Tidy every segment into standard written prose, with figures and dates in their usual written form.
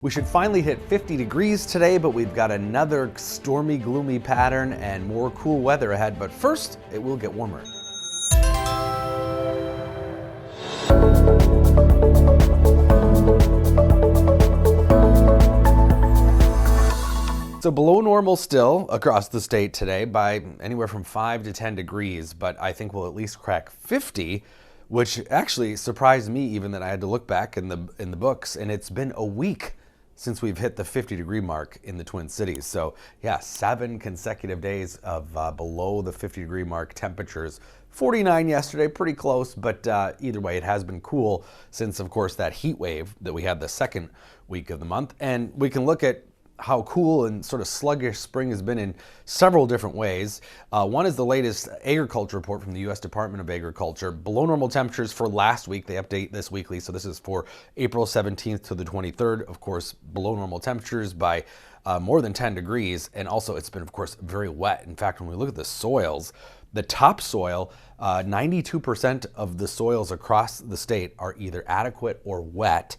We should finally hit 50 degrees today, but we've got another stormy, gloomy pattern and more cool weather ahead. But first, it will get warmer. So below normal still across the state today by anywhere from 5 to 10 degrees, but I think we'll at least crack 50, which actually surprised me even that I had to look back in the books, and it's been a week since we've hit the 50-degree mark in the Twin Cities. So yeah, 7 consecutive days of below the 50-degree mark temperatures. 49 yesterday, pretty close, but either way, it has been cool since, of course, that heat wave that we had the second week of the month. And we can look at how cool and sort of sluggish spring has been in several different ways. One is the latest agriculture report from the U.S. Department of Agriculture. Below normal temperatures for last week. They update this weekly, so this is for April 17th to the 23rd. Of course, below normal temperatures by more than 10 degrees. And also it's been, of course, very wet. In fact, when we look at the soils, the topsoil, 92% of the soils across the state are either adequate or wet,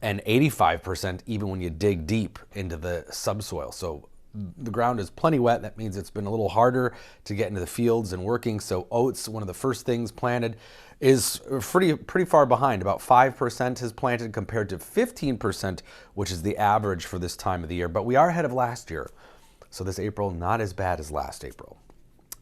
and 85% even when you dig deep into the subsoil. So the ground is plenty wet. That means it's been a little harder to get into the fields and working. So oats, one of the first things planted, is pretty far behind. About 5% is planted compared to 15%, which is the average for this time of the year. But we are ahead of last year. So this April, not as bad as last April.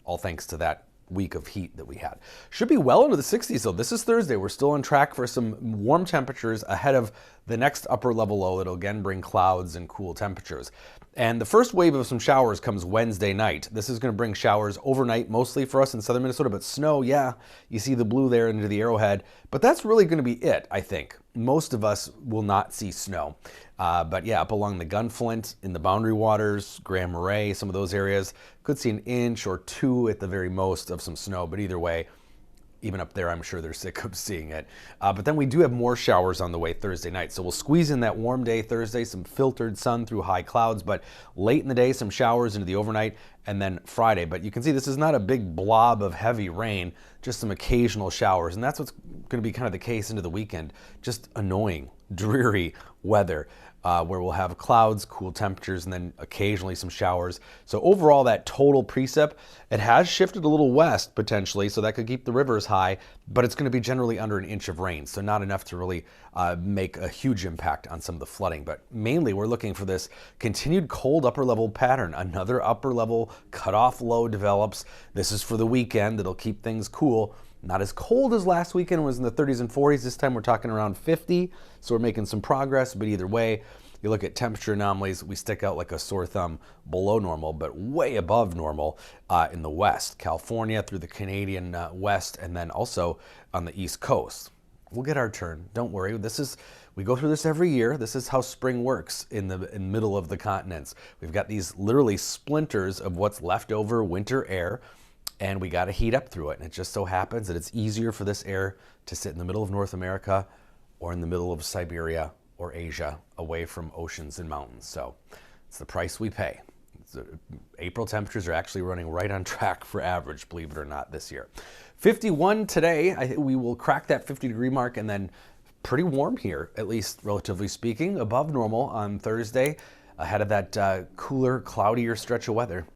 All thanks to that week of heat that we had. Should be well into the 60s though. This is Thursday. We're still on track for some warm temperatures ahead of the next upper level low. It'll again bring clouds and cool temperatures. And the first wave of some showers comes Wednesday night. This is going to bring showers overnight, mostly for us in southern Minnesota, but snow, yeah, you see the blue there into the arrowhead. But that's really going to be it, I think. Most of us will not see snow. But yeah, up along the Gunflint, in the Boundary Waters, Grand Marais, some of those areas, could see an inch or 2 at the very most of some snow. But either way, even up there, I'm sure they're sick of seeing it. But then we do have more showers on the way Thursday night. So we'll squeeze in that warm day Thursday, some filtered sun through high clouds, but late in the day, some showers into the overnight, and then Friday. But you can see this is not a big blob of heavy rain, just some occasional showers. And that's what's going to be kind of the case into the weekend. Just annoying, dreary weather. Where we'll have clouds, cool temperatures, and then occasionally some showers. So overall, that total precip, it has shifted a little west potentially, so that could keep the rivers high, but it's going to be generally under an inch of rain, so not enough to really make a huge impact on some of the flooding. But mainly, we're looking for this continued cold upper level pattern. Another upper level cutoff low develops. This is for the weekend. It'll keep things cool. Not as cold as last weekend, it was in the 30s and 40s. This time we're talking around 50, so we're making some progress. But either way, you look at temperature anomalies, we stick out like a sore thumb below normal, but way above normal in the west, California through the Canadian west, and then also on the east coast. We'll get our turn. Don't worry. We go through this every year. This is how spring works in the middle of the continents. We've got these literally splinters of what's left over winter air, and we got to heat up through it. And it just so happens that it's easier for this air to sit in the middle of North America or in the middle of Siberia or Asia, away from oceans and mountains. So it's the price we pay. April temperatures are actually running right on track for average, believe it or not, this year. 51 today. I think we will crack that 50-degree mark, and then pretty warm here, at least relatively speaking, above normal on Thursday, ahead of that cooler, cloudier stretch of weather.